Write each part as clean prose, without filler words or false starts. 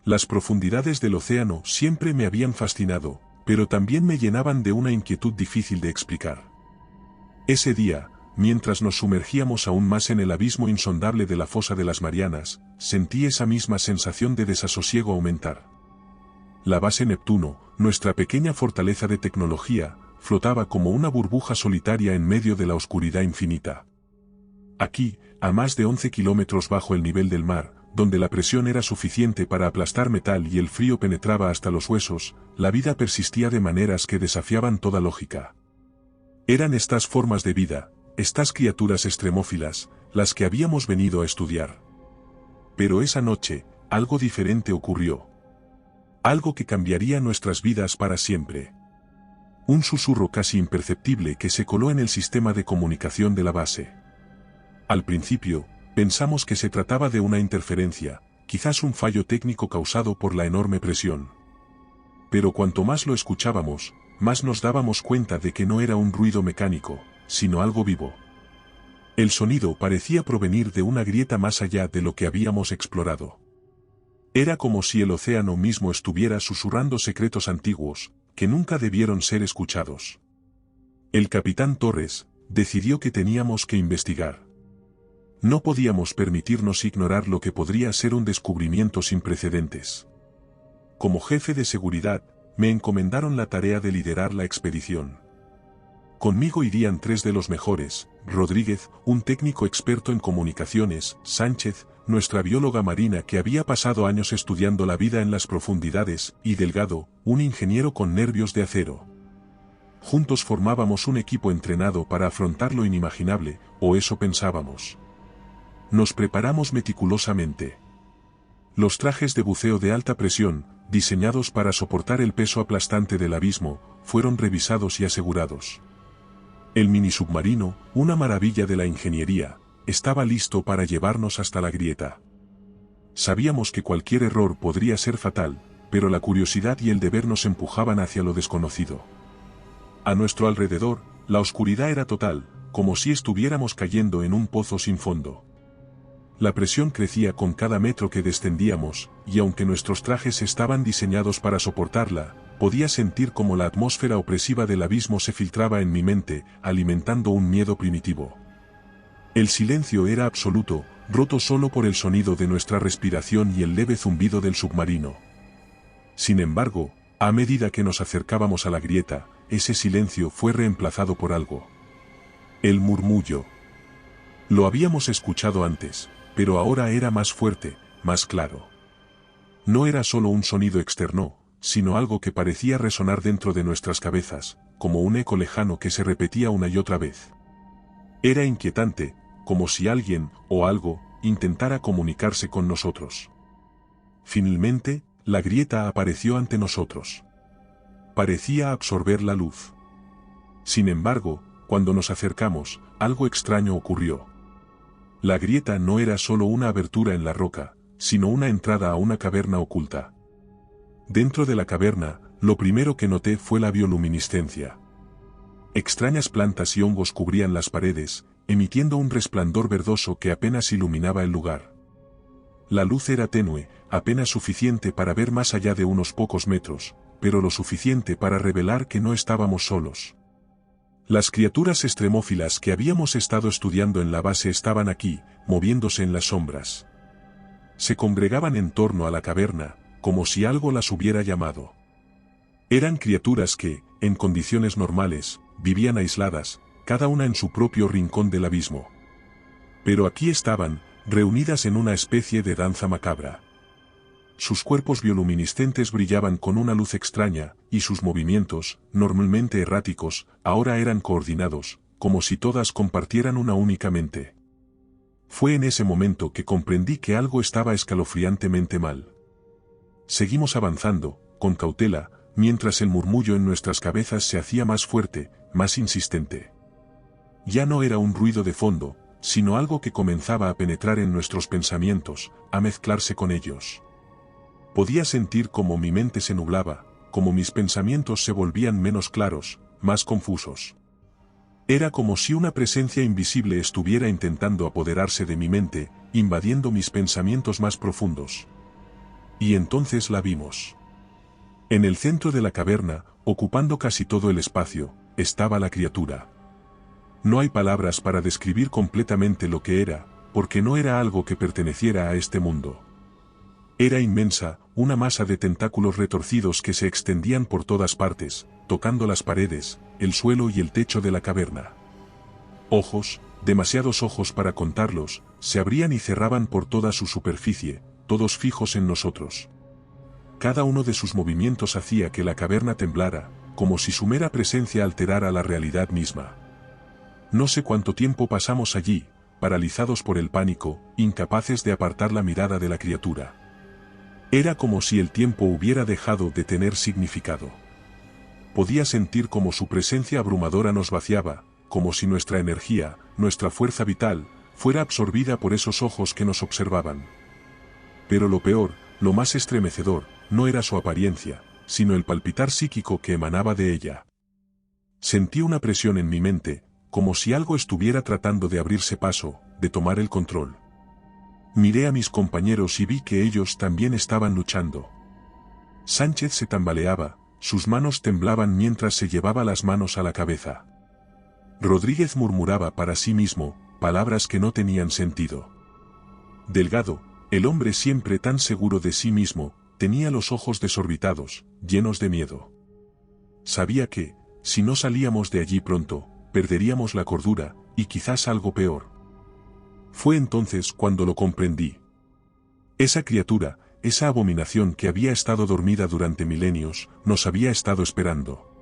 Las profundidades del océano siempre me habían fascinado, pero también me llenaban de una inquietud difícil de explicar. Ese día, mientras nos sumergíamos aún más en el abismo insondable de la fosa de las Marianas, sentí esa misma sensación de desasosiego aumentar. La base Neptuno, nuestra pequeña fortaleza de tecnología, flotaba como una burbuja solitaria en medio de la oscuridad infinita. Aquí, a más de 11 kilómetros bajo el nivel del mar, donde la presión era suficiente para aplastar metal y el frío penetraba hasta los huesos, la vida persistía de maneras que desafiaban toda lógica. Eran estas formas de vida, estas criaturas extremófilas, las que habíamos venido a estudiar. Pero esa noche, algo diferente ocurrió. Algo que cambiaría nuestras vidas para siempre. Un susurro casi imperceptible que se coló en el sistema de comunicación de la base. Al principio, pensamos que se trataba de una interferencia, quizás un fallo técnico causado por la enorme presión. Pero cuanto más lo escuchábamos, más nos dábamos cuenta de que no era un ruido mecánico, sino algo vivo. El sonido parecía provenir de una grieta más allá de lo que habíamos explorado. Era como si el océano mismo estuviera susurrando secretos antiguos, que nunca debieron ser escuchados. El capitán Torres decidió que teníamos que investigar. No podíamos permitirnos ignorar lo que podría ser un descubrimiento sin precedentes. Como jefe de seguridad, me encomendaron la tarea de liderar la expedición. Conmigo irían 3 de los mejores: Rodríguez, un técnico experto en comunicaciones; Sánchez, nuestra bióloga marina que había pasado años estudiando la vida en las profundidades; y Delgado, un ingeniero con nervios de acero. Juntos formábamos un equipo entrenado para afrontar lo inimaginable, o eso pensábamos. Nos preparamos meticulosamente. Los trajes de buceo de alta presión, diseñados para soportar el peso aplastante del abismo, fueron revisados y asegurados. El minisubmarino, una maravilla de la ingeniería, estaba listo para llevarnos hasta la grieta. Sabíamos que cualquier error podría ser fatal, pero la curiosidad y el deber nos empujaban hacia lo desconocido. A nuestro alrededor, la oscuridad era total, como si estuviéramos cayendo en un pozo sin fondo. La presión crecía con cada metro que descendíamos, y aunque nuestros trajes estaban diseñados para soportarla, podía sentir como la atmósfera opresiva del abismo se filtraba en mi mente, alimentando un miedo primitivo. El silencio era absoluto, roto solo por el sonido de nuestra respiración y el leve zumbido del submarino. Sin embargo, a medida que nos acercábamos a la grieta, ese silencio fue reemplazado por algo. El murmullo. Lo habíamos escuchado antes, pero ahora era más fuerte, más claro. No era solo un sonido externo, sino algo que parecía resonar dentro de nuestras cabezas, como un eco lejano que se repetía una y otra vez. Era inquietante, como si alguien, o algo, intentara comunicarse con nosotros. Finalmente, la grieta apareció ante nosotros. Parecía absorber la luz. Sin embargo, cuando nos acercamos, algo extraño ocurrió. La grieta no era solo una abertura en la roca, sino una entrada a una caverna oculta. Dentro de la caverna, lo primero que noté fue la bioluminiscencia. Extrañas plantas y hongos cubrían las paredes, emitiendo un resplandor verdoso que apenas iluminaba el lugar. La luz era tenue, apenas suficiente para ver más allá de unos pocos metros, pero lo suficiente para revelar que no estábamos solos. Las criaturas extremófilas que habíamos estado estudiando en la base estaban aquí, moviéndose en las sombras. Se congregaban en torno a la caverna, como si algo las hubiera llamado. Eran criaturas que, en condiciones normales, vivían aisladas, cada una en su propio rincón del abismo. Pero aquí estaban, reunidas en una especie de danza macabra. Sus cuerpos bioluminiscentes brillaban con una luz extraña, y sus movimientos, normalmente erráticos, ahora eran coordinados, como si todas compartieran una única mente. Fue en ese momento que comprendí que algo estaba escalofriantemente mal. Seguimos avanzando, con cautela, mientras el murmullo en nuestras cabezas se hacía más fuerte, más insistente. Ya no era un ruido de fondo, sino algo que comenzaba a penetrar en nuestros pensamientos, a mezclarse con ellos. Podía sentir cómo mi mente se nublaba, cómo mis pensamientos se volvían menos claros, más confusos. Era como si una presencia invisible estuviera intentando apoderarse de mi mente, invadiendo mis pensamientos más profundos. Y entonces la vimos. En el centro de la caverna, ocupando casi todo el espacio, estaba la criatura. No hay palabras para describir completamente lo que era, porque no era algo que perteneciera a este mundo. Era inmensa, una masa de tentáculos retorcidos que se extendían por todas partes, tocando las paredes, el suelo y el techo de la caverna. Ojos, demasiados ojos para contarlos, se abrían y cerraban por toda su superficie, todos fijos en nosotros. Cada uno de sus movimientos hacía que la caverna temblara, como si su mera presencia alterara la realidad misma. No sé cuánto tiempo pasamos allí, paralizados por el pánico, incapaces de apartar la mirada de la criatura. Era como si el tiempo hubiera dejado de tener significado. Podía sentir como su presencia abrumadora nos vaciaba, como si nuestra energía, nuestra fuerza vital, fuera absorbida por esos ojos que nos observaban. Pero lo peor, lo más estremecedor, no era su apariencia, sino el palpitar psíquico que emanaba de ella. Sentí una presión en mi mente, como si algo estuviera tratando de abrirse paso, de tomar el control. Miré a mis compañeros y vi que ellos también estaban luchando. Sánchez se tambaleaba, sus manos temblaban mientras se llevaba las manos a la cabeza. Rodríguez murmuraba para sí mismo, palabras que no tenían sentido. Delgado, el hombre siempre tan seguro de sí mismo, tenía los ojos desorbitados, llenos de miedo. Sabía que, si no salíamos de allí pronto, perderíamos la cordura, y quizás algo peor. Fue entonces cuando lo comprendí. Esa criatura, esa abominación que había estado dormida durante milenios, nos había estado esperando.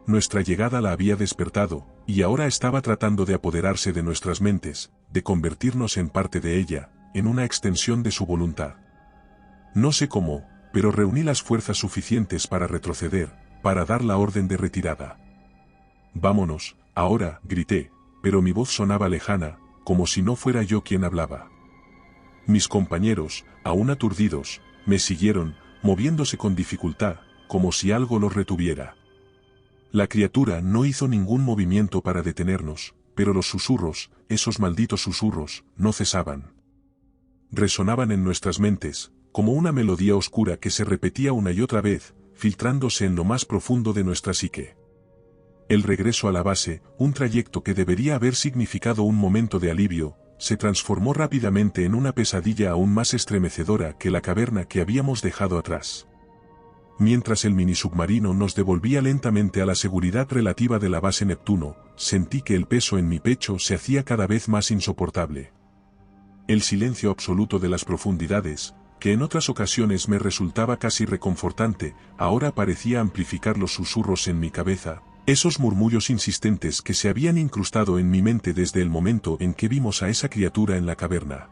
Nuestra llegada la había despertado, y ahora estaba tratando de apoderarse de nuestras mentes, de convertirnos en parte de ella, en una extensión de su voluntad. No sé cómo, pero reuní las fuerzas suficientes para retroceder, para dar la orden de retirada. «Vámonos, ahora», grité, pero mi voz sonaba lejana, como si no fuera yo quien hablaba. Mis compañeros, aún aturdidos, me siguieron, moviéndose con dificultad, como si algo los retuviera. La criatura no hizo ningún movimiento para detenernos, pero los susurros, esos malditos susurros, no cesaban. Resonaban en nuestras mentes, como una melodía oscura que se repetía una y otra vez, filtrándose en lo más profundo de nuestra psique. El regreso a la base, un trayecto que debería haber significado un momento de alivio, se transformó rápidamente en una pesadilla aún más estremecedora que la caverna que habíamos dejado atrás. Mientras el minisubmarino nos devolvía lentamente a la seguridad relativa de la base Neptuno, sentí que el peso en mi pecho se hacía cada vez más insoportable. El silencio absoluto de las profundidades, que en otras ocasiones me resultaba casi reconfortante, ahora parecía amplificar los susurros en mi cabeza, esos murmullos insistentes que se habían incrustado en mi mente desde el momento en que vimos a esa criatura en la caverna.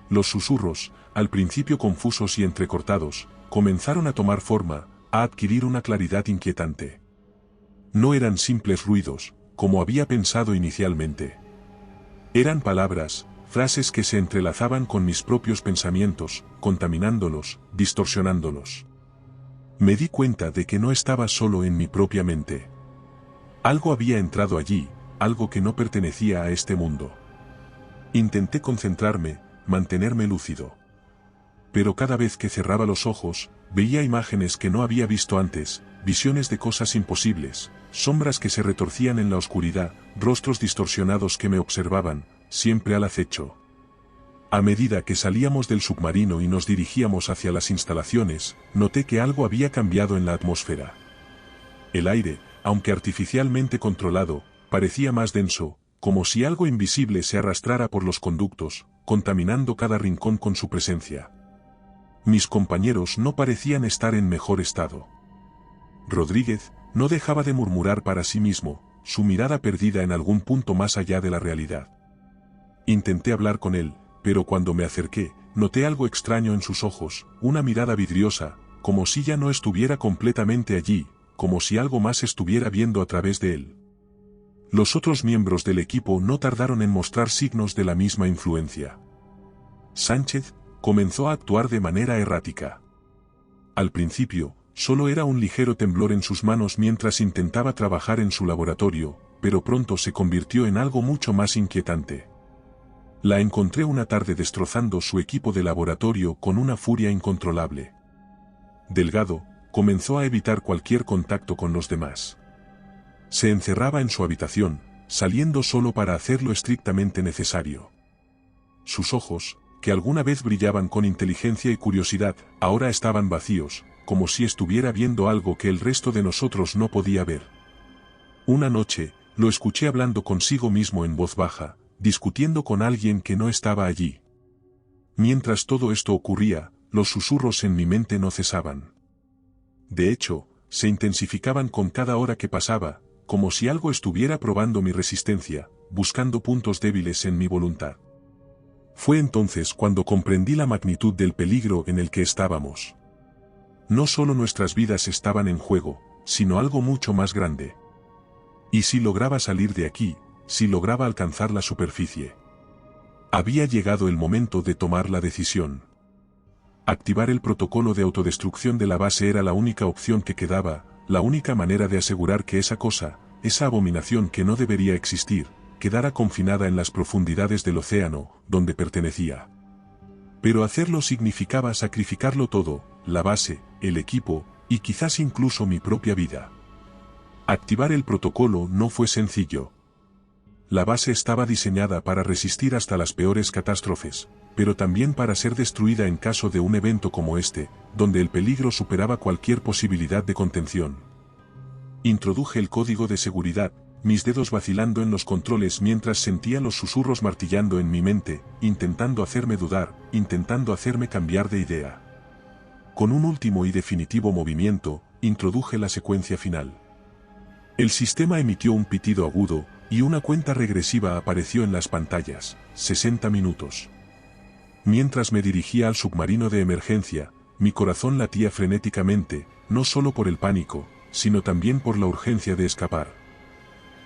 Los susurros, al principio confusos y entrecortados, comenzaron a tomar forma, a adquirir una claridad inquietante. No eran simples ruidos, como había pensado inicialmente. Eran palabras, frases que se entrelazaban con mis propios pensamientos, contaminándolos, distorsionándolos. Me di cuenta de que no estaba solo en mi propia mente. Algo había entrado allí, algo que no pertenecía a este mundo. Intenté concentrarme, mantenerme lúcido. Pero cada vez que cerraba los ojos, veía imágenes que no había visto antes, visiones de cosas imposibles, sombras que se retorcían en la oscuridad, rostros distorsionados que me observaban, siempre al acecho. A medida que salíamos del submarino y nos dirigíamos hacia las instalaciones, noté que algo había cambiado en la atmósfera. El aire, aunque artificialmente controlado, parecía más denso, como si algo invisible se arrastrara por los conductos, contaminando cada rincón con su presencia. Mis compañeros no parecían estar en mejor estado. Rodríguez no dejaba de murmurar para sí mismo, su mirada perdida en algún punto más allá de la realidad. Intenté hablar con él, pero cuando me acerqué, noté algo extraño en sus ojos, una mirada vidriosa, como si ya no estuviera completamente allí, como si algo más estuviera viendo a través de él. Los otros miembros del equipo no tardaron en mostrar signos de la misma influencia. Sánchez comenzó a actuar de manera errática. Al principio, solo era un ligero temblor en sus manos mientras intentaba trabajar en su laboratorio, pero pronto se convirtió en algo mucho más inquietante. La encontré una tarde destrozando su equipo de laboratorio con una furia incontrolable. Delgado, comenzó a evitar cualquier contacto con los demás. Se encerraba en su habitación, saliendo solo para hacer lo estrictamente necesario. Sus ojos, que alguna vez brillaban con inteligencia y curiosidad, ahora estaban vacíos, como si estuviera viendo algo que el resto de nosotros no podía ver. Una noche, lo escuché hablando consigo mismo en voz baja, discutiendo con alguien que no estaba allí. Mientras todo esto ocurría, los susurros en mi mente no cesaban. De hecho, se intensificaban con cada hora que pasaba, como si algo estuviera probando mi resistencia, buscando puntos débiles en mi voluntad. Fue entonces cuando comprendí la magnitud del peligro en el que estábamos. No solo nuestras vidas estaban en juego, sino algo mucho más grande. ¿Y si lograba salir de aquí, si lograba alcanzar la superficie? Había llegado el momento de tomar la decisión. Activar el protocolo de autodestrucción de la base era la única opción que quedaba, la única manera de asegurar que esa cosa, esa abominación que no debería existir, quedara confinada en las profundidades del océano, donde pertenecía. Pero hacerlo significaba sacrificarlo todo, la base, el equipo, y quizás incluso mi propia vida. Activar el protocolo no fue sencillo. La base estaba diseñada para resistir hasta las peores catástrofes, pero también para ser destruida en caso de un evento como este, donde el peligro superaba cualquier posibilidad de contención. Introduje el código de seguridad, mis dedos vacilando en los controles mientras sentía los susurros martillando en mi mente, intentando hacerme dudar, intentando hacerme cambiar de idea. Con un último y definitivo movimiento, introduje la secuencia final. El sistema emitió un pitido agudo, y una cuenta regresiva apareció en las pantallas, 60 minutos. Mientras me dirigía al submarino de emergencia, mi corazón latía frenéticamente, no solo por el pánico, sino también por la urgencia de escapar.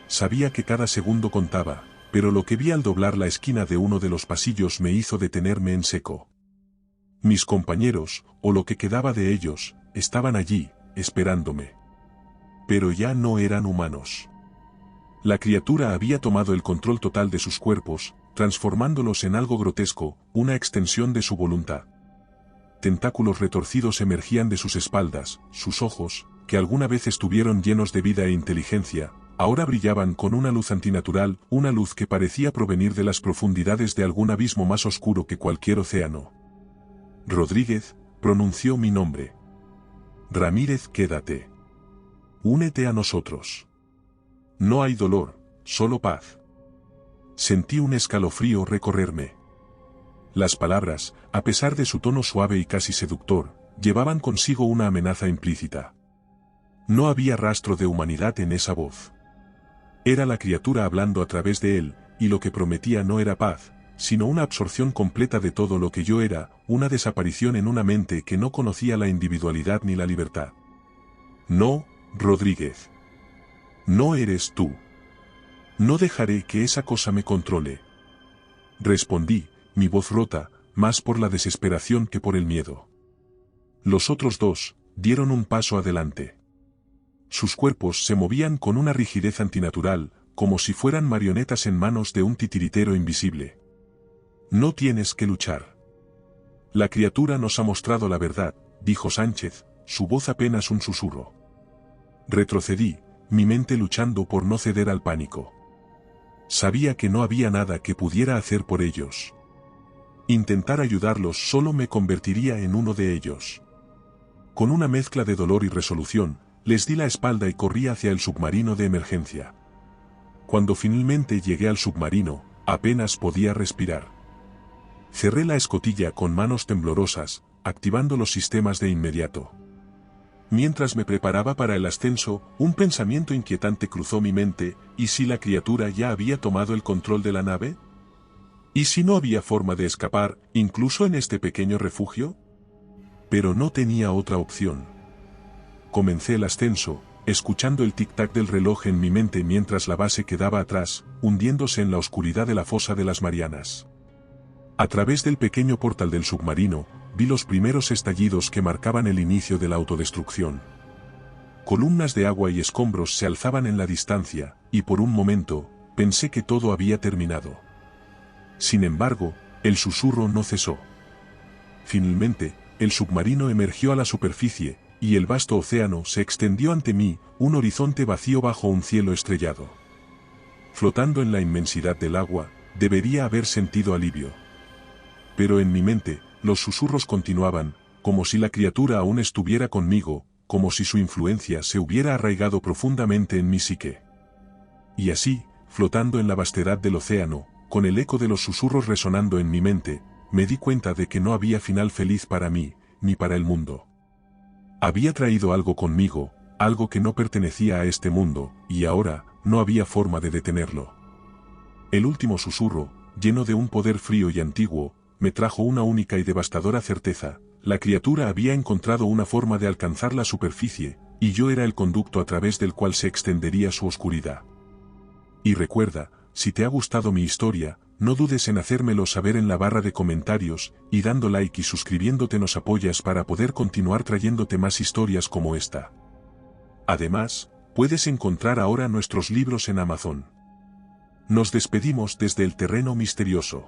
Sabía que cada segundo contaba, pero lo que vi al doblar la esquina de uno de los pasillos me hizo detenerme en seco. Mis compañeros, o lo que quedaba de ellos, estaban allí, esperándome. Pero ya no eran humanos. La criatura había tomado el control total de sus cuerpos, transformándolos en algo grotesco, una extensión de su voluntad. Tentáculos retorcidos emergían de sus espaldas, sus ojos, que alguna vez estuvieron llenos de vida e inteligencia, ahora brillaban con una luz antinatural, una luz que parecía provenir de las profundidades de algún abismo más oscuro que cualquier océano. Rodríguez, pronunció mi nombre. Ramírez, quédate. Únete a nosotros. No hay dolor, solo paz. Sentí un escalofrío recorrerme. Las palabras, a pesar de su tono suave y casi seductor, llevaban consigo una amenaza implícita. No había rastro de humanidad en esa voz. Era la criatura hablando a través de él, y lo que prometía no era paz, sino una absorción completa de todo lo que yo era, una desaparición en una mente que no conocía la individualidad ni la libertad. No, Rodríguez. No eres tú. No dejaré que esa cosa me controle. Respondí, mi voz rota, más por la desesperación que por el miedo. Los otros dos dieron un paso adelante. Sus cuerpos se movían con una rigidez antinatural, como si fueran marionetas en manos de un titiritero invisible. No tienes que luchar. La criatura nos ha mostrado la verdad, dijo Sánchez, su voz apenas un susurro. Retrocedí, mi mente luchando por no ceder al pánico. Sabía que no había nada que pudiera hacer por ellos. Intentar ayudarlos solo me convertiría en uno de ellos. Con una mezcla de dolor y resolución, les di la espalda y corrí hacia el submarino de emergencia. Cuando finalmente llegué al submarino, apenas podía respirar. Cerré la escotilla con manos temblorosas, activando los sistemas de inmediato. Mientras me preparaba para el ascenso, un pensamiento inquietante cruzó mi mente, ¿y si la criatura ya había tomado el control de la nave? ¿Y si no había forma de escapar, incluso en este pequeño refugio? Pero no tenía otra opción. Comencé el ascenso, escuchando el tic-tac del reloj en mi mente mientras la base quedaba atrás, hundiéndose en la oscuridad de la fosa de las Marianas. A través del pequeño portal del submarino, vi los primeros estallidos que marcaban el inicio de la autodestrucción. Columnas de agua y escombros se alzaban en la distancia, y por un momento, pensé que todo había terminado. Sin embargo, el susurro no cesó. Finalmente, el submarino emergió a la superficie, y el vasto océano se extendió ante mí, un horizonte vacío bajo un cielo estrellado. Flotando en la inmensidad del agua, debería haber sentido alivio. Pero en mi mente, los susurros continuaban, como si la criatura aún estuviera conmigo, como si su influencia se hubiera arraigado profundamente en mi psique. Y así, flotando en la vastedad del océano, con el eco de los susurros resonando en mi mente, me di cuenta de que no había final feliz para mí, ni para el mundo. Había traído algo conmigo, algo que no pertenecía a este mundo, y ahora, no había forma de detenerlo. El último susurro, lleno de un poder frío y antiguo, me trajo una única y devastadora certeza: la criatura había encontrado una forma de alcanzar la superficie, y yo era el conducto a través del cual se extendería su oscuridad. Y recuerda, si te ha gustado mi historia, no dudes en hacérmelo saber en la barra de comentarios, y dando like y suscribiéndote nos apoyas para poder continuar trayéndote más historias como esta. Además, puedes encontrar ahora nuestros libros en Amazon. Nos despedimos desde el terreno misterioso.